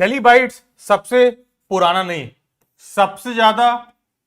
डेलीबाइट्स सबसे पुराना नहीं, सबसे ज्यादा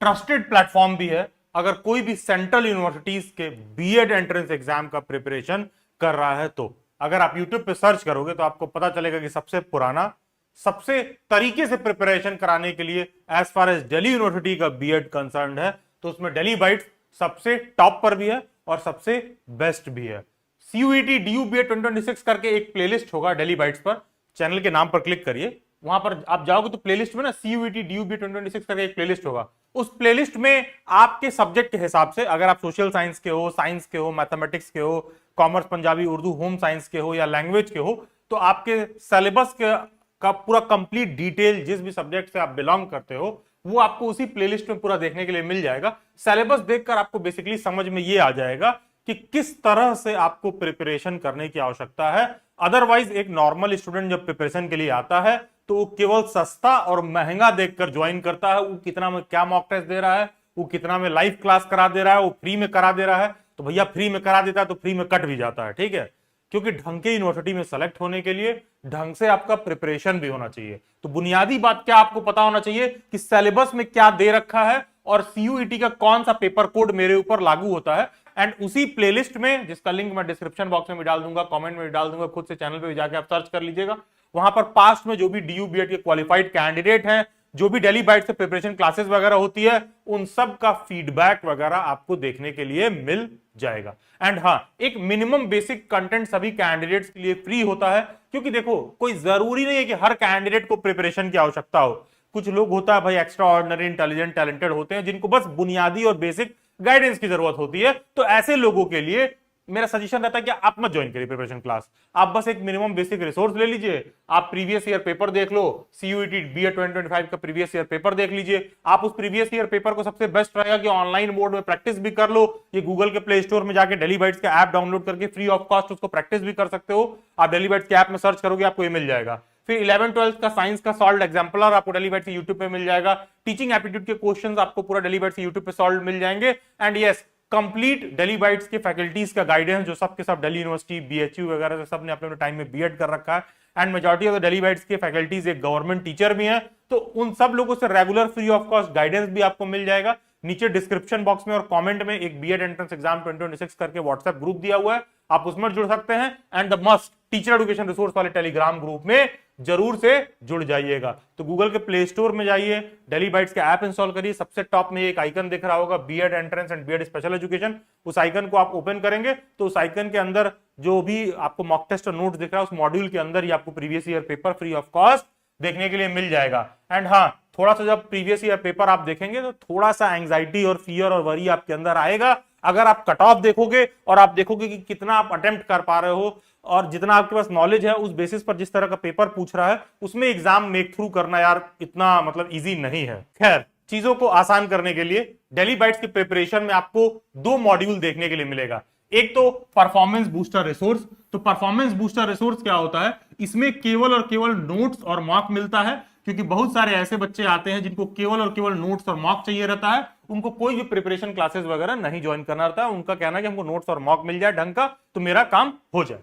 ट्रस्टेड प्लेटफॉर्म भी है। अगर कोई भी सेंट्रल यूनिवर्सिटीज के बीएड एंट्रेंस एग्जाम का प्रिपरेशन कर रहा है तो अगर आप यूट्यूब पे सर्च करोगे तो आपको पता चलेगा कि सबसे पुराना, सबसे तरीके से प्रिपरेशन कराने के लिए as far as Delhi university का बीएड कंसर्न है तो उसमें डेलीबाइट्स सबसे टॉप पर भी है और सबसे बेस्ट भी है। CUET DU BED 2026 करके एक प्लेलिस्ट होगा डेलीबाइट्स पर, चैनल के नाम पर क्लिक करिए, वहां पर आप जाओगे तो प्लेलिस्ट में ना CUET DU BED 2026 करके एक प्लेलिस्ट होगा। उस प्लेलिस्ट में आपके सब्जेक्ट के हिसाब से, अगर आप सोशल साइंस के हो, साइंस के हो, मैथमेटिक्स के हो, commerce, Punjabi, Urdu, home science के हो या लैंग्वेज के हो, तो आपके सिलेबस का पूरा कंप्लीट डिटेल, जिस भी सब्जेक्ट से आप बिलोंग करते हो, वो आपको उसी प्लेलिस्ट में पूरा देखने के लिए मिल जाएगा। सिलेबस देखकर आपको बेसिकली समझ में ये आ जाएगा कि किस तरह से आपको प्रिपरेशन करने की आवश्यकता है। अदरवाइज एक नॉर्मल स्टूडेंट जब प्रिपरेशन के लिए आता है तो वो केवल सस्ता और महंगा देखकर ज्वाइन करता है। वो कितना में क्या मॉक टेस्ट दे रहा है, वो कितना में लाइव क्लास करा दे रहा है, वो फ्री में करा दे रहा है, तो भैया फ्री में करा देता है तो फ्री में कट भी जाता है, ठीक है। क्योंकि ढंग के यूनिवर्सिटी में सेलेक्ट होने के लिए ढंग से आपका प्रिपरेशन भी होना चाहिए। तो बुनियादी बात क्या आपको पता होना चाहिए कि सिलेबस में क्या दे रखा है और CUET का कौन सा पेपर कोड मेरे ऊपर लागू होता है। एंड उसी प्लेलिस्ट में, जिसका लिंक मैं डिस्क्रिप्शन बॉक्स में भी डाल दूंगा, कमेंट में भी डाल दूंगा, खुद से चैनल पे भी जाके आप सर्च कर लीजिएगा, वहां पर पास्ट में जो भी DU BED के क्वालिफाइड कैंडिडेट हैं, जो भी डेलीबाइट से प्रिपरेशन क्लासेस वगैरह होती है, उन सब का फीडबैक वगैरह आपको देखने के लिए मिल जाएगा। एंड हाँ, एक मिनिमम बेसिक कंटेंट सभी कैंडिडेट्स के लिए फ्री होता है, क्योंकि देखो कोई जरूरी नहीं है कि हर कैंडिडेट को प्रिपरेशन की आवश्यकता हो। कुछ लोग होता है भाई एक्स्ट्रा ऑर्डिनरी, इंटेलिजेंट, टैलेंटेड होते हैं, जिनको बस बुनियादी और बेसिक गाइडेंस की जरूरत होती है। तो ऐसे लोगों के लिए मेरा सजेशन रहता है कि आप मत ज्वाइन करिए प्रिपरेशन क्लास, आप बस एक मिनिमम बेसिक रिसोर्स ले लीजिए। आप प्रीवियस ईयर पेपर देख लो, CUET BED 2025 का प्रीवियस ईयर पेपर देख लीजिए। आप उस प्रीवियस ईयर पेपर को सबसे बेस्ट रहेगा कि ऑनलाइन मोड में प्रैक्टिस भी कर लो। ये गूगल के प्ले स्टोर में जाके डेलीबाइट्स का ऐप डाउनलोड करके फ्री ऑफ कॉस्ट उसको प्रैक्टिस भी कर सकते हो। आप डेलीबाइट्स के ऐप में सर्च करोगे आपको ये मिल जाएगा। फिर 11-12 का साइंस का सॉल्व एग्जाम्पलर आपको डेलीबाइट से यूट्यूब पे मिल जाएगा। टीचिंग एप्टीट्यूड के क्वेश्चंस आपको पूरा डेलीबाइट से यूट्यूब पे सॉल्व मिल जाएंगे। एंड यस, कंप्लीट डेलीबाइट्स के फैकल्टीज का गाइडेंस, जो सबके सब दिल्ली यूनिवर्सिटी, BHU वगैरह से सब ने अपने टाइम में बीएड कर रखा है। एंड मेजॉरिटी ऑफ द डेलीबाइट्स के फैकल्टीज एक गवर्नमेंट टीचर भी हैं, तो उन सब लोगों से regular free of cost guidance भी आपको मिल जाएगा। नीचे डिस्क्रिप्शन बॉक्स में और कमेंट में एक बीएड एंट्रेंस एग्जाम 2026 करके व्हाट्सएप ग्रुप दिया हुआ है, आप उसमें जुड़ सकते हैं। And the must teacher education resource वाले टेलीग्राम ग्रुप में जरूर से जुड़ जाइएगा। तो गूगल के प्ले स्टोर में जाइए, डेलीबाइट्स का ऐप इंस्टॉल करिए, सबसे टॉप में एक आइकन दिख रहा होगा BEd entrance and BEd special education, उस आइकन को आप ओपन करेंगे तो उस आइकन के अंदर जो भी आपको मॉक टेस्ट और नोट्स दिख रहा है उस मॉड्यूल के अंदर ही आपको previous year paper free of cost देखने के लिए मिल जाएगा। एंड हाँ, थोड़ा सा जब प्रीवियस ईयर पेपर आप देखेंगे तो थोड़ा सा एंग्जाइटी और फियर और वरी आपके अंदर आएगा। अगर आप कट ऑफ देखोगे और आप देखोगे कि कितना आप अटेम्प्ट कर पा रहे हो और जितना आपके पास नॉलेज है, उस बेसिस पर जिस तरह का पेपर पूछ रहा है, उसमें एग्जाम मेक थ्रू करना यार इतना मतलब इजी नहीं है। खैर, चीजों को आसान करने के लिए डेलीबाइट्स की प्रिपरेशन में आपको 2 मॉड्यूल देखने के लिए मिलेगा। एक तो परफॉर्मेंस बूस्टर रिसोर्स। तो परफॉर्मेंस बूस्टर रिसोर्स क्या होता है? इसमें केवल और केवल नोट्स और मॉक मिलता है, क्योंकि बहुत सारे ऐसे बच्चे आते हैं जिनको केवल और केवल नोट्स और मॉक चाहिए रहता है, उनको कोई भी प्रिपरेशन क्लासेस वगैरह नहीं ज्वाइन करना रहता है। उनका कहना है कि हमको नोट्स और मॉक मिल जाए ढंग का तो मेरा काम हो जाए।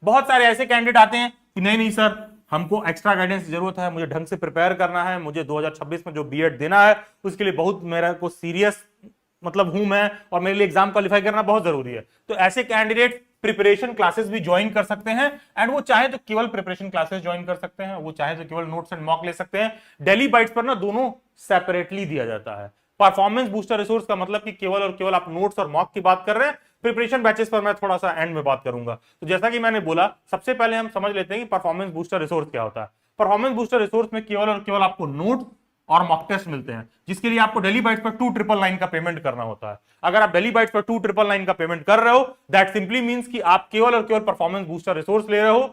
बहुत सारे ऐसे कैंडिडेट आते हैं कि नहीं नहीं सर, हमको एक्स्ट्रा गाइडेंस की जरूरत है, मुझे ढंग से प्रिपेयर करना है, मुझे 2026 में जो बीएड देना है उसके लिए बहुत मेरा को सीरियस मतलब हूं मैं, और मेरे लिए एग्जाम क्वालिफाई करना बहुत जरूरी है। तो ऐसे कैंडिडेट प्रिपरेशन क्लासेस भी ज्वाइन कर सकते हैं। एंड वो चाहे तो केवल प्रिपरेशन क्लासेस ज्वाइन कर सकते हैं, वो चाहे तो केवल नोट्स एंड मॉक ले सकते हैं। डेलीबाइट्स पर ना दोनों सेपरेटली दिया जाता है। परफॉर्मेंस बूस्टर रिसोर्स का मतलब कि केवल और केवल आप नोट्स और मॉक की बात कर रहे हैं। प्रिपरेशन बैचेस पर मैं थोड़ा सा एंड में बात करूंगा। तो जैसा कि मैंने बोला, सबसे पहले हम समझ लेते हैं कि परफॉर्मेंस बूस्टर रिसोर्स क्या होता है। परफॉर्मेंस बूस्टर रिसोर्स में केवल और केवल आपको नोट्स और मॉक टेस्ट मिलते हैं, जिसके लिए आपको डेलीबाइट्स पर 2999 का पेमेंट करना होता है। अगर आप डेलीबाइट्स पर 2999 का पेमेंट कर रहे हो, दैट सिंपली मींस कि आप केवल और केवल परफॉर्मेंस बूस्टर रिसोर्स ले रहे हो,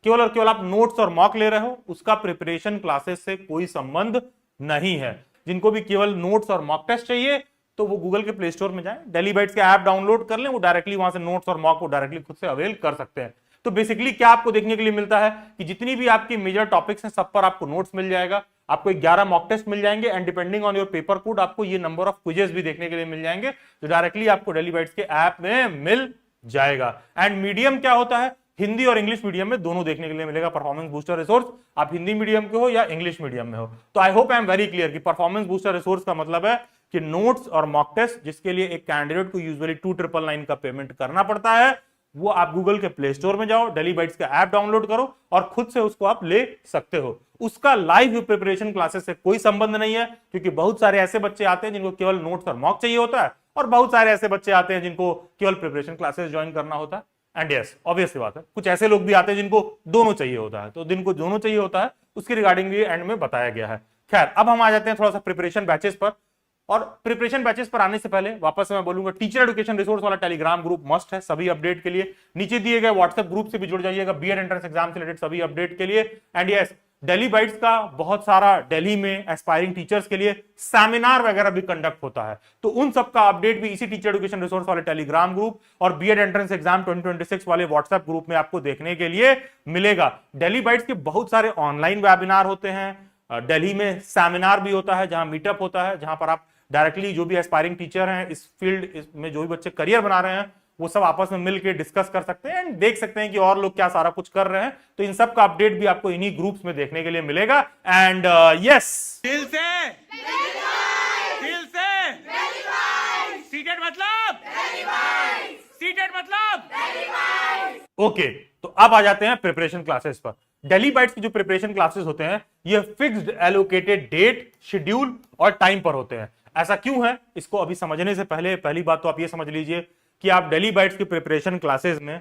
केवल और केवल आप नोट्स और मॉक ले रहे हो, उसका प्रिपरेशन क्लासेस से कोई संबंध नहीं है। जिनको भी केवल नोट्स और मॉक टेस्ट चाहिए तो वो गूगल के प्ले स्टोर में जाएं, डेलीबाइट्स के ऐप डाउनलोड कर लें, वो डायरेक्टली वहां से नोट्स और मॉक को डायरेक्टली खुद से अवेल कर सकते हैं। तो बेसिकली क्या आपको देखने के लिए मिलता है कि जितनी भी आपकी मेजर टॉपिक्स हैं सब पर आपको नोट्स मिल जाएगा, आपको 11 मॉक टेस्ट मिल जाएंगे, and depending on your paper code आपको ये नंबर ऑफ क्विजेस भी देखने के लिए मिल जाएंगे, जो डायरेक्टली आपको डेलीबाइट्स के ऐप में मिल जाएगा। एंड मीडियम क्या होता है? हिंदी और इंग्लिश मीडियम में दोनों देखने के लिए मिलेगा परफॉर्मेंस बूस्टर रिसोर्स, आप हिंदी मीडियम के हो या इंग्लिश मीडियम में हो। तो I hope I am very clear कि परफॉर्मेंस बूस्टर रिसोर्स का मतलब है कि नोट्स और मॉक टेस्ट जिसके लिए एक कैंडिडेट को यूजुअली 2999 का पेमेंट करना पड़ता है, वो आप गूगल के प्ले स्टोर में जाओ, डेली बाइट्स का ऐप डाउनलोड करो और खुद से उसको आप ले सकते हो। उसका लाइव प्रिपरेशन क्लासेस से कोई संबंध नहीं है, क्योंकि बहुत सारे ऐसे बच्चे आते हैं जिनको केवल नोट्स और मॉक चाहिए होता है, और बहुत सारे ऐसे बच्चे आते हैं जिनको केवल प्रिपरेशन क्लासेस ज्वाइन करना होता है। एंड यस, ऑब्वियस बात है, कुछ ऐसे लोग भी आते हैं जिनको दोनों चाहिए होता है। तो जिनको दोनों चाहिए होता है उसकी रिगार्डिंग भी एंड में बताया गया है। खैर, अब हम आ जाते हैं थोड़ा सा प्रिपरेशन बैचेस पर। और प्रिपरेशन बैचेस पर आने से पहले वापस से मैं बोलूंगा, टीचर एजुकेशन रिसोर्स वाला टेलीग्राम ग्रुप मस्ट है सभी अपडेट के लिए। नीचे दिए गए व्हाट्सएप ग्रुप से भी जुड़ जाइएगा बीएड एंट्रेंस एग्जाम से रिलेटेड सभी अपडेट के लिए। एंड यस, दिल्ली बाइट्स का बहुत सारा दिल्ली में एस्पायरिंग टीचर्स के लिए सेमिनार वगैरह भी कंडक्ट होता है, तो उन सब का अपडेट भी इसी टीचर एजुकेशन रिसोर्स वाले टेलीग्राम ग्रुप और बीएड एंट्रेंस एग्जाम 2026 वाले व्हाट्सएप ग्रुप में आपको देखने के लिए मिलेगा। दिल्ली बाइट्स के बहुत सारे ऑनलाइन वेबिनार होते हैं, दिल्ली में सेमिनार भी होता है जहां मीटअप होता है, जहां पर आप डायरेक्टली जो भी एस्पायरिंग टीचर हैं इस फील्ड में, जो भी बच्चे करियर बना रहे हैं, वो सब आपस में मिलकर डिस्कस कर सकते हैं एंड देख सकते हैं कि और लोग क्या सारा कुछ कर रहे हैं। तो इन सब का अपडेट भी आपको इन्हीं ग्रुप्स में देखने के लिए मिलेगा। एंड यस, दिल से सीटेड मतलब ओके, तो अब आ जाते हैं प्रिपरेशन क्लासेस पर। दिल्ली बाइट्स की जो प्रिपरेशन क्लासेस होते हैं ये फिक्स्ड एलोकेटेड डेट, शेड्यूल और टाइम पर होते हैं। ऐसा क्यों है, इसको अभी समझने से पहले पहली बात तो आप ये समझ लीजिए कि आप दिल्ली बाइट्स की प्रिपरेशन क्लासेस में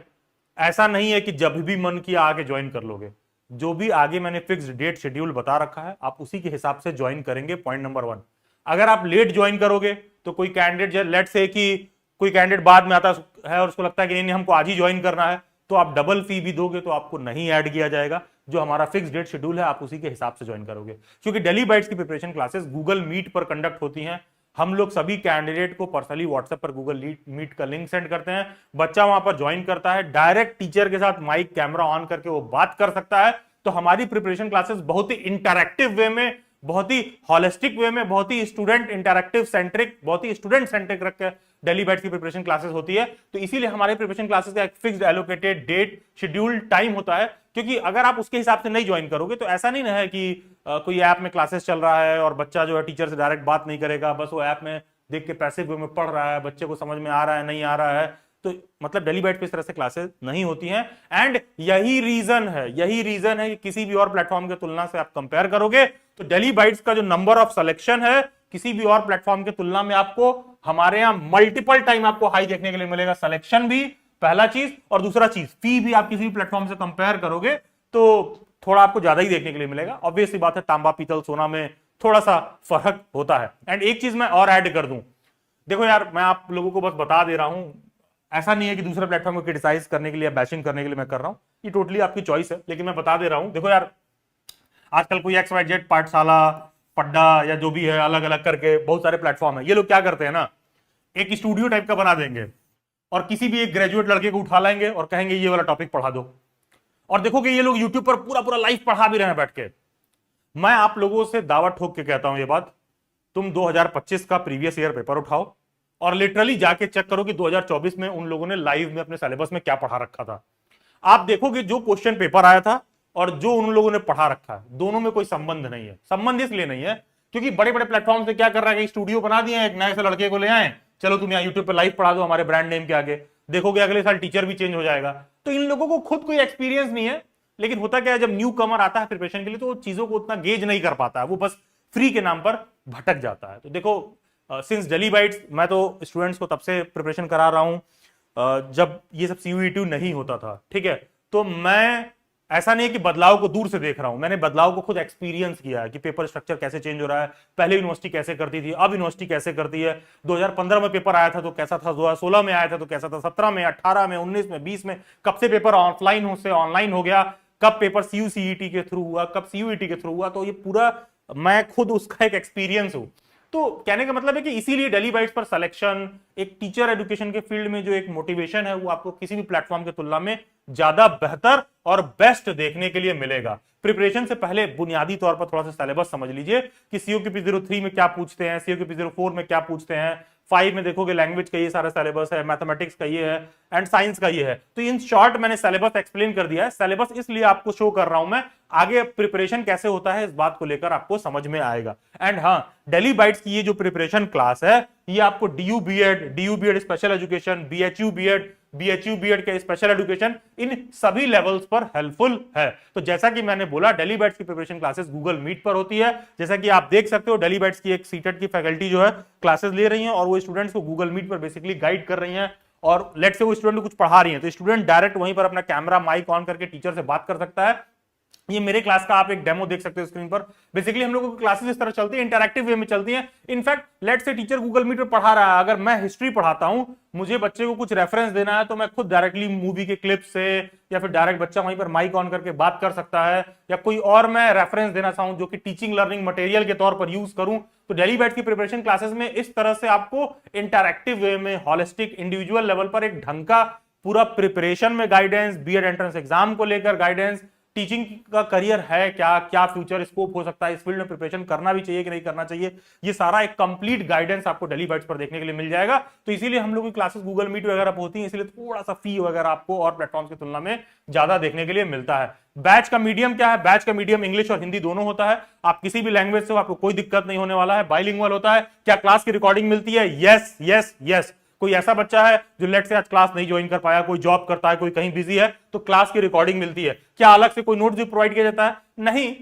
ऐसा नहीं है कि जब भी मन किया आके ज्वाइन कर लोगे। जो भी आगे मैंने फिक्स्ड डेट शेड्यूल बता रखा है आप उसी के हिसाब से ज्वाइन करेंगे। पॉइंट नंबर 1, अगर आप लेट ज्वाइन करोगे तो कोई कैंडिडेट, लेट से कि कोई कैंडिडेट बाद में आता है और उसको लगता है कि नहीं हमको आज ही ज्वाइन करना है, तो आप डबल फी भी दोगे तो आपको नहीं ऐड किया जाएगा। जो हमारा फिक्स डेट शेड्यूल है आप उसी के हिसाब से ज्वाइन करोगे, क्योंकि दिल्ली बाइट्स की प्रिपरेशन क्लासेस गूगल मीट पर कंडक्ट होती हैं। हम लोग सभी कैंडिडेट को पर्सनली व्हाट्सएप पर गूगल मीट का लिंक सेंड करते हैं, बच्चा वहां पर ज्वाइन करता है, डायरेक्ट टीचर के साथ माइक कैमरा ऑन करके वो बात कर सकता है। तो हमारी प्रिपरेशन क्लासेस बहुत ही इंटरैक्टिव वे में, बहुत ही हॉलिस्टिक वे में, बहुत ही स्टूडेंट इंटरैक्टिव सेंट्रिक, बहुत ही स्टूडेंट सेंट्रिक रखकर दिल्ली बाइट्स की प्रिपरेशन क्लासेस होती है। तो इसीलिए हमारे प्रिपरेशन क्लासेस का एक fixed allocated date, schedule, time होता है, क्योंकि अगर आप उसके हिसाब से नहीं ज्वाइन करोगे तो ऐसा नहीं है कि कोई ऐप में क्लासेस चल रहा है और बच्चा जो है टीचर से डायरेक्ट बात नहीं करेगा, बस वो ऐप में देख के पैसिव वे में पढ़ रहा है, बच्चे को समझ में आ रहा है नहीं आ रहा है। तो मतलब दिल्ली बाइट्स पे इस तरह से क्लासेस नहीं होती हैं। एंड यही रीजन है कि किसी भी और प्लेटफॉर्म की तुलना से आप कंपेयर करोगे तो दिल्ली बाइट्स का जो नंबर ऑफ सिलेक्शन है किसी भी और प्लेटफॉर्म की तुलना में आपको हमारे यहां मल्टीपल टाइम आपको हाई देखने के लिए मिलेगा। सिलेक्शन भी पहला चीज, और दूसरा चीज फी भी आप किसी भी प्लेटफॉर्म से कंपेयर करोगे तो थोड़ा आपको ज्यादा ही देखने के लिए मिलेगा। ऑब्वियसली बात है, तांबा पीतल सोना में थोड़ा सा फर्क होता है। एंड एक चीज मैं और ऐड कर दूं, देखो यार मैं आप लोगों को बस बता दे रहा हूं, ऐसा नहीं है कि दूसरे प्लेटफॉर्म को क्रिटिसाइज करने के लिए, बैशिंग करने के लिए मैं कर रहा हूं, ये टोटली आपकी चॉइस है, लेकिन मैं बता दे रहा हूं। देखो यार, आजकल कोई XYZ पाठशाला, पड्डा या जो भी है, अलग अलग करके बहुत सारे प्लेटफॉर्म है। ये लोग क्या करते हैं ना, एक स्टूडियो टाइप का बना देंगे और किसी भी एक ग्रेजुएट लड़के को उठा लेंगे और कहेंगे ये वाला टॉपिक पढ़ा दो, और देखोगे ये लोग यूट्यूब पर पूरा पूरा लाइव पढ़ा भी रहे हैं बैठ के। मैं आप लोगों से दावा ठोक के कहता हूं ये बात, तुम 2025 का प्रीवियस ईयर पेपर उठाओ और लिटरली जाके चेक करो कि 2024 में उन लोगों ने लाइव में अपने सिलेबस में क्या पढ़ा रखा था। आप देखोगे जो क्वेश्चन पेपर आया था और जो उन लोगों ने पढ़ा रखा है, दोनों में कोई संबंध नहीं है। संबंध इसलिए नहीं है क्योंकि बड़े बड़े प्लेटफॉर्म से क्या कर रहा है, स्टूडियो बना दिया, एक नए से लड़के को ले आए, चलो तुम यहाँ यूट्यूब पे लाइव पढ़ा दो हमारे ब्रांड नेम के आगे, देखोगे अगले साल टीचर भी चेंज हो जाएगा। तो इन लोगों को खुद कोई एक्सपीरियंस नहीं है, लेकिन होता क्या है, जब न्यू कमर आता है प्रिपरेशन के लिए तो वो चीजों को उतना गेज नहीं कर पाता है, वो बस फ्री के नाम पर भटक जाता है। तो देखो, सिंस दिल्ली बाइट्स, मैं तो स्टूडेंट्स को तब से प्रिपरेशन करा रहा हूं जब ये सब CUET नहीं होता था, ठीक है। तो मैं ऐसा नहीं है कि बदलाव को दूर से देख रहा हूं, मैंने बदलाव को खुद एक्सपीरियंस किया है कि पेपर स्ट्रक्चर कैसे चेंज हो रहा है। पहले यूनिवर्सिटी कैसे करती थी, अब यूनिवर्सिटी कैसे करती है। 2015 में पेपर आया था तो कैसा था, 2016 में आया था तो कैसा था, 17 में, 18 में, 19 में, 20 में, कब से पेपर ऑफलाइन से ऑनलाइन हो गया, कब पेपर CUCET के थ्रू हुआ, कब CUET के थ्रू हुआ। तो ये पूरा मैं खुद उसका एक एक्सपीरियंस हूं। तो कहने का मतलब है कि इसीलिए दिल्ली बाइट्स पर सिलेक्शन, एक टीचर एजुकेशन के फील्ड में जो एक मोटिवेशन है, वो आपको किसी भी प्लेटफॉर्म की तुलना में ज्यादा बेहतर और बेस्ट देखने के लिए मिलेगा। प्रिपरेशन से पहले बुनियादी तौर पर थोड़ा सा सिलेबस समझ लीजिए कि COQP 03 में क्या पूछते हैं, COQP 04 में क्या पूछते हैं, 5 में देखोगे लैंग्वेज का ये सारा सिलेबस है, मैथमेटिक्स का ये है एंड साइंस का ये है। तो इन शॉर्ट मैंने सिलेबस एक्सप्लेन कर दिया है। सिलेबस इसलिए आपको शो कर रहा हूं मैं, आगे प्रिपरेशन कैसे होता है इस बात को लेकर आपको समझ में आएगा। एंड हाँ, डेली बाइट्स की ये जो प्रिपरेशन क्लास है ये आपको DU BEd special education, BHU BEd के स्पेशल एजुकेशन, इन सभी लेवल्स पर हेल्पफुल है। तो जैसा कि मैंने बोला, डेली बैट्स की प्रिपरेशन क्लासेस गूगल मीट पर होती है। जैसा कि आप देख सकते हो, डेली बैट्स की एक सीटेट की फैकल्टी जो है क्लासेस ले रही है और वो स्टूडेंट्स को गूगल मीट पर बेसिकली गाइड कर रही है। और लेट से वो स्टूडेंट को कुछ पढ़ा रही है तो स्टूडेंट डायरेक्ट वहीं पर अपना कैमरा माइक ऑन करके टीचर से बात कर सकता है। ये मेरे क्लास का आप एक डेमो देख सकते हो स्क्रीन पर। बेसिकली हम लोगों की क्लासेस इस तरह चलती है, इंटरैक्टिव वे में चलती हैं। इनफैक्ट लेट से टीचर गूगल मीट पर पढ़ा रहा है, अगर मैं हिस्ट्री पढ़ाता हूं, मुझे बच्चे को कुछ रेफरेंस देना है तो मैं खुद डायरेक्टली मूवी के क्लिप से या फिर डायरेक्ट बच्चा वहीं पर माइक ऑन करके बात कर सकता है। या कोई और मैं रेफरेंस देना चाहूं जो कि टीचिंग लर्निंग मटेरियल के तौर पर यूज करूं, तो डेली बैट की प्रिपरेशन क्लासेस में इस तरह से आपको इंटरैक्टिव वे में हॉलिस्टिक इंडिविजुअल लेवल पर एक ढंग का पूरा प्रिपरेशन में गाइडेंस, बीएड एंट्रेंस एग्जाम को लेकर गाइडेंस, टीचिंग का करियर है क्या, क्या फ्यूचर स्कोप हो सकता है, इस फील्ड में प्रिपरेशन करना भी चाहिए कि नहीं करना चाहिए, ये सारा एक कंप्लीट गाइडेंस आपको डेली बैट्स पर देखने के लिए मिल जाएगा। तो इसीलिए हम लोग की क्लासेस गूगल मीट वगैरह पर होती है, इसलिए थोड़ा सा फी वगैरह आपको और प्लेटफॉर्म की तुलना में ज्यादा देखने के लिए मिलता है। बैच का मीडियम क्या है? बैच का मीडियम इंग्लिश और हिंदी दोनों होता है। आप किसी भी लैंग्वेज से हो, आपको कोई दिक्कत नहीं होने वाला है। बाइलिंगुअल होता है। क्या क्लास की रिकॉर्डिंग मिलती है? Yes yes yes. कोई ऐसा बच्चा है जो लेट से आज क्लास नहीं ज्वाइन कर पाया, कोई जॉब करता है, कोई कहीं बिजी है, तो क्लास की रिकॉर्डिंग मिलती है। क्या अलग से कोई नोट्स भी प्रोवाइड किया जाता है? नहीं,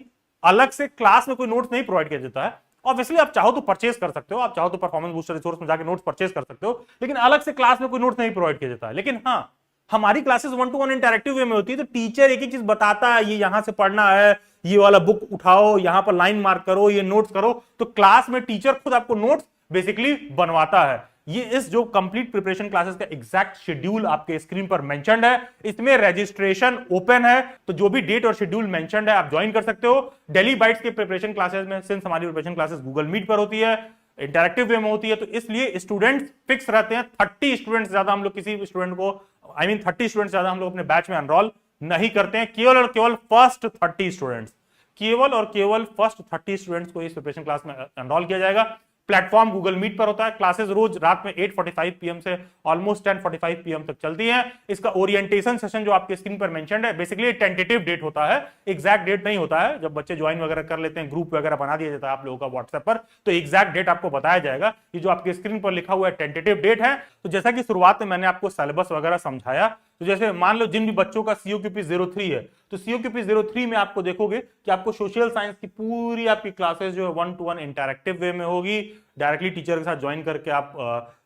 अलग से क्लास में कोई नोट्स नहीं प्रोवाइड किया जाता है। ऑब्वियसली आप चाहो तो परचेज कर सकते हो, आप चाहो तो परफॉर्मेंस बूस्टर रिसोर्स में जाकर नोट्स परचेज कर सकते हो, लेकिन अलग से क्लास में कोई नोट्स नहीं प्रोवाइड किया जाता है। लेकिन हाँ, हमारी क्लासेस 1-to-1 इंटरैक्टिव वे में होती है, तो टीचर एक एक चीज बताता है, ये यहां से पढ़ना है, ये वाला बुक उठाओ, यहां पर लाइन मार्क करो, ये नोट्स करो। तो क्लास में टीचर खुद आपको नोट्स बेसिकली बनवाता है। ये इस जो कंप्लीट प्रिपरेशन क्लासेस का एग्जैक्ट शेड्यूल आपके स्क्रीन पर मेंशन्ड है। इसमें रजिस्ट्रेशन ओपन है, तो जो भी डेट और शेड्यूल मेंशन्ड है आप ज्वाइन कर सकते हो। डेली बाइट्स के प्रिपरेशन क्लासेस में, सिंस हमारी प्रिपरेशन क्लासेस गूगल मीट पर होती है, इंटरैक्टिव वे में होती है, तो इसलिए स्टूडेंट्स फिक्स रहते हैं। 30 स्टूडेंट्स ज्यादा हम लोग किसी भी स्टूडेंट को, 30 स्टूडेंट्स ज्यादा हम लोग अपने बैच में एनरोल नहीं करते हैं। केवल और केवल फर्स्ट 30 स्टूडेंट्स, केवल और केवल फर्स्ट 30 स्टूडेंट्स को इस प्रिपरेशन क्लास में एनरोल किया जाएगा। प्लेटफॉर्म गूगल मीट पर होता है। क्लासेस रोज रात में 8:45 PM से ऑलमोस्ट 10:45 PM तक चलती हैं। इसका ओरिएंटेशन सेशन जो आपके स्क्रीन पर मेंशन्ड है, बेसिकली टेंटेटिव डेट होता है, एग्जैक्ट डेट नहीं होता है। जब बच्चे ज्वाइन वगैरह कर लेते हैं, ग्रुप वगैरह बना दिया जाता है आप लोगों का व्हाट्सएप पर, तो एग्जैक्ट डेट आपको बताया जाएगा। ये जो आपके स्क्रीन पर लिखा हुआ है टेंटेटिव डेट है। तो जैसा कि शुरुआत में मैंने आपको सिलेबस वगैरह समझाया, तो जैसे मान लो जिन भी बच्चों का COQP 03 है, तो COQP 03 में आपको देखोगे कि आपको सोशल साइंस की पूरी आपकी क्लासेस जो है 1-to-1 इंटरैक्टिव वे में होगी। डायरेक्टली टीचर के साथ ज्वाइन करके आप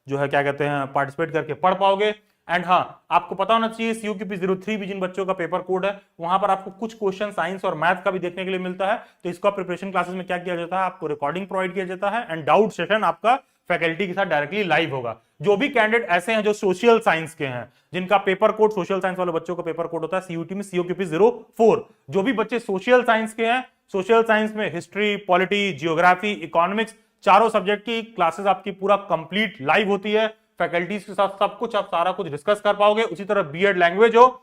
जो है क्या कहते हैं पार्टिसिपेट करके पढ़ पाओगे। एंड हाँ, आपको पता होना चाहिए COQP 03 भी जिन बच्चों का पेपर कोड है, वहां पर आपको कुछ क्वेश्चन साइंस और मैथ का भी देखने के लिए मिलता है। तो इसका प्रिपरेशन क्लासेस में क्या किया जाता है, आपको रिकॉर्डिंग प्रोवाइड किया जाता है एंड डाउट सेशन आपका फैकल्टी के साथ डायरेक्टली लाइव होगा। जो भी कैंडिडेट ऐसे हैं जो सोशल साइंस के हैं, जिनका पेपर कोड, सोशल साइंस वाले बच्चों का पेपर कोड होता है CUT में COQP 04, जो भी बच्चे सोशल साइंस के हैं, सोशल साइंस में हिस्ट्री, पॉलिटी, जियोग्राफी, इकोनॉमिक्स, चारों सब्जेक्ट की क्लासेस आपकी पूरा कंप्लीट लाइव होती है। फैकल्टीज के साथ सब कुछ, आप सारा कुछ डिस्कस कर पाओगे। उसी तरह बीएड लैंग्वेज हो,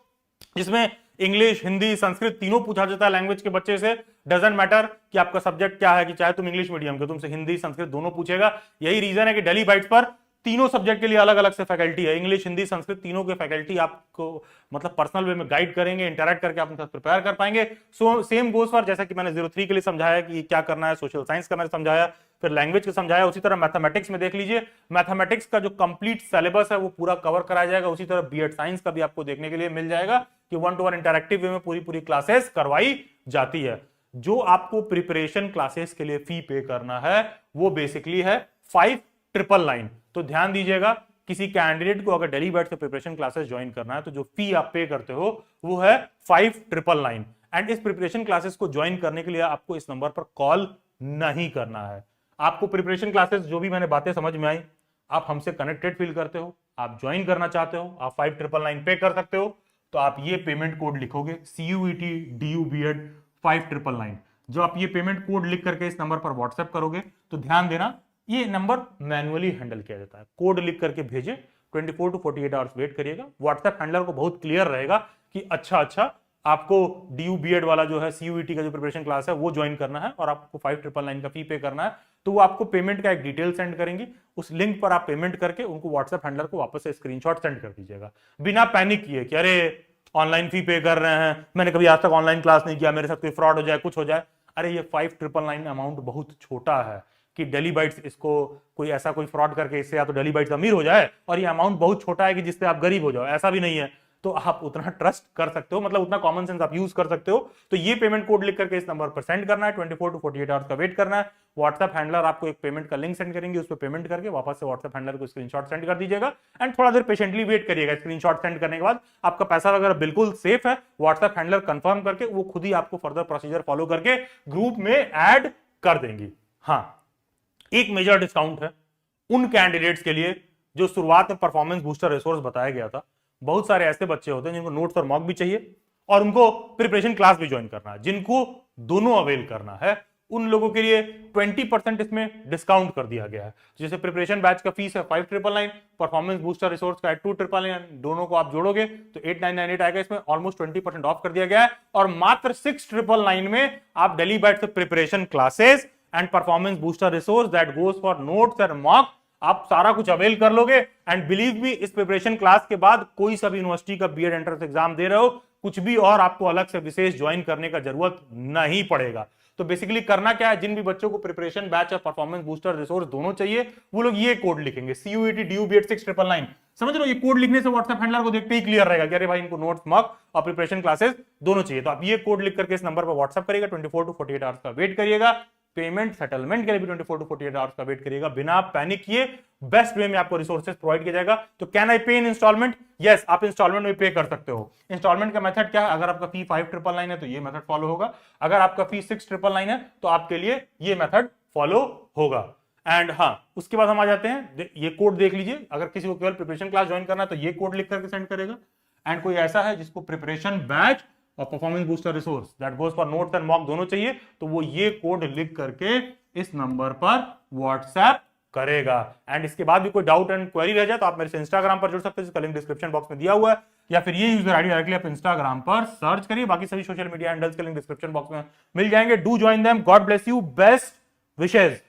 जिसमें इंग्लिश, हिंदी, संस्कृत तीनों पूछा जाता है लैंग्वेज के बच्चे से। डजंट मैटर कि आपका सब्जेक्ट क्या है, कि चाहे तुम इंग्लिश मीडियम के, तुमसे हिंदी संस्कृत दोनों पूछेगा। यही रीजन है कि डेली बाइट्स पर तीनों सब्जेक्ट के लिए अलग अलग से फैकल्टी है। इंग्लिश, हिंदी, संस्कृत तीनों के फैकल्टी आपको मतलब पर्सनल वे में गाइड करेंगे, इंटरैक्ट करके आप उनके साथ प्रिपेयर कर पाएंगे। सो सेम गोज फॉर, जैसा कि मैंने 03 के लिए समझाया कि क्या करना है, सोशल साइंस का मैंने समझाया, फिर लैंग्वेज का समझाया। उसी तरह मैथमेटिक्स में देख लीजिए, मैथमेटिक्स का जो कंप्लीट सिलेबस है वो पूरा कवर कराया जाएगा। उसी तरह बीएड साइंस का भी आपको देखने के लिए मिल जाएगा कि 1-to-1 इंटरैक्टिव वे में पूरी क्लासेस करवाई जाती है। जो आपको प्रिपरेशन क्लासेस के लिए फी पे करना है वो बेसिकली है 5,999। तो ध्यान दीजिएगा, किसी कैंडिडेट को अगर डेली बैट से प्रिपरेशन क्लासेस ज्वाइन करना है तो जो फी आप पे करते हो वो है 5,999। एंड इस प्रिपरेशन क्लासेस को ज्वाइन करने के लिए आपको इस नंबर पर कॉल नहीं करना है। आपको प्रिपरेशन क्लासेस जो भी मैंने बातें समझ में आई, आप हमसे कनेक्टेड फील करते हो, आप ज्वाइन करना चाहते हो, आप 5,999 पे कर सकते हो। तो आप ये पेमेंट कोड लिखोगे CUET DU BEd 5,999। जो आप ये पेमेंट कोड लिख करके इस नंबर पर व्हाट्सएप करोगे, तो ध्यान देना ये नंबर मैनुअली हैंडल किया जाता है। कोड लिख करके भेजे, 24 to 48 आवर्स वेट करिएगा। व्हाट्सएप हैंडलर को बहुत क्लियर रहेगा कि अच्छा आपको DU बीएड वाला जो है CUET का जो प्रिपरेशन क्लास है वो ज्वाइन करना है और आपको 5999 का फी पे करना है, तो वो आपको पेमेंट का एक डिटेल सेंड करेंगे। उस लिंक पर आप पेमेंट करके उनको व्हाट्सएप हैंडलर को वापस से स्क्रीनशॉट सेंड कर दीजिएगा, बिना पैनिक किए कि अरे ऑनलाइन फी पे कर रहे हैं, मैंने कभी आज तक ऑनलाइन क्लास नहीं किया, मेरे साथ कोई फ्रॉड हो जाए, कुछ हो जाए। अरे ये 5999 अमाउंट बहुत छोटा है कि डेली बाइट्स इसको कोई ऐसा कोई फ्रॉड करके इससे या तो डेली बाइट्स अमीर हो जाए, और ये अमाउंट बहुत छोटा है कि जिससे आप गरीब हो जाओ, ऐसा भी नहीं है। तो आप उतना ट्रस्ट कर सकते हो, मतलब उतना कॉमन सेंस आप यूज कर सकते हो। तो ये पेमेंट कोड लिख करके इस नंबर पर सेंड करना है, 24 to 48 आवर्स का वेट करना है। व्हाट्सएप हैंडलर आपको एक पेमेंट का लिंक सेंड करेंगे, उस पर पेमेंट करके वापस से व्हाट्सएप हैंडलर को स्क्रीनशॉट सेंड कर दीजिएगा एंड थोड़ा देर पेशेंटली वेट करिएगा। स्क्रीनशॉट सेंड करने के बाद आपका पैसा वगैरह बिल्कुल सेफ है, व्हाट्सएप हैंडलर कंफर्म करके वो खुद ही आपको फर्दर प्रोसीजर फॉलो करके ग्रुप में ऐड कर देंगी। हाँ, एक मेजर डिस्काउंट है उन कैंडिडेट्स के लिए जो शुरुआत में परफॉर्मेंस बूस्टर रिसोर्स बताया गया था। बहुत सारे ऐसे बच्चे होते हैं जिनको नोट्स और मॉक भी चाहिए और उनको प्रिपरेशन क्लास भी ज्वाइन करना है, जिनको दोनों अवेल करना है, उन लोगों के लिए 20% इसमें डिस्काउंट कर दिया गया है। जैसे प्रिपरेशन बैच का फीस है 5999, परफॉर्मेंस बूस्टर रिसोर्स का है 2999, दोनों को आप जोड़ोगे तो 8998 आएगा। इसमें ऑलमोस्ट 20% ऑफ कर दिया गया है और मात्र 6999 में आप daily batch preparation classes and performance booster resource that goes for notes and mock आप सारा कुछ अवेल कर लोगे। एंड बिलीव मी, इस प्रिपरेशन क्लास के बाद कोई सा भी यूनिवर्सिटी का बीएड एंट्रेंस एग्जाम दे रहे हो, कुछ भी और आपको अलग से विशेष ज्वाइन करने का जरूरत नहीं पड़ेगा। तो बेसिकली करना क्या है, जिन भी बच्चों को प्रिपरेशन बैच और परफॉर्मेंस बूस्टर रिसोर्स दोनों चाहिए, वो लोग ये कोड लिखेंगे CUET DU BED 6999। समझ लो, ये कोड लिखने से व्हाट्सएप हैंडलर को देखते ही क्लियर रहेगा कि अरे भाई इनको नोट्स मॉक और प्रिपरेशन क्लासेस दोनों चाहिए। तो आप ये कोड लिख करके इस नंबर पर व्हाट्सएप करिएगा, 24 to 48 आवर्स का वेट करिएगा। पेमेंट सेटलमेंट के लिए भी 24 to 48 आवर्स का वेट करिएगा। बिना पैनिक किए बेस्ट वे में आपको रिसोर्सेज प्रोवाइड किया जाएगा। तो कैन आई पे इन इंस्टॉलमेंट? यस, आप इंस्टॉलमेंट में पे कर सकते हो। इंस्टॉलमेंट का मेथड क्या है? अगर आपका फी 5999 है तो ये मेथड फॉलो होगा, अगर आपका फी 6999 है तो आपके लिए ये मेथड फॉलो होगा। एंड हाँ, उसके बाद हम आ जाते हैं, ये कोड देख लीजिए। अगर किसी को केवल प्रिपरेशन क्लास ज्वाइन करना है तो ये कोड लिख करके सेंड करेगा। एंड कोई ऐसा है जिसको प्रिपरेशन बैच और performance booster resource that goes for notes and mock दोनों चाहिए, तो वो ये कोड लिख करके इस नंबर पर व्हाट्सएप करेगा। एंड इसके बाद भी कोई डाउट एंड क्वेरी रह जाए तो आप मेरे से इंस्टाग्राम पर जुड़ सकते हैं, जिसका लिंक डिस्क्रिप्शन बॉक्स में दिया हुआ है, या फिर ये यूजर आईडी डायरेक्टली आप इंस्टाग्राम पर सर्च करिए। बाकी सभी सोशल मीडिया हैंडल्स के लिंक डिस्क्रिप्शन बॉक्स में मिल जाएंगे। Do join them. God bless you. Best wishes.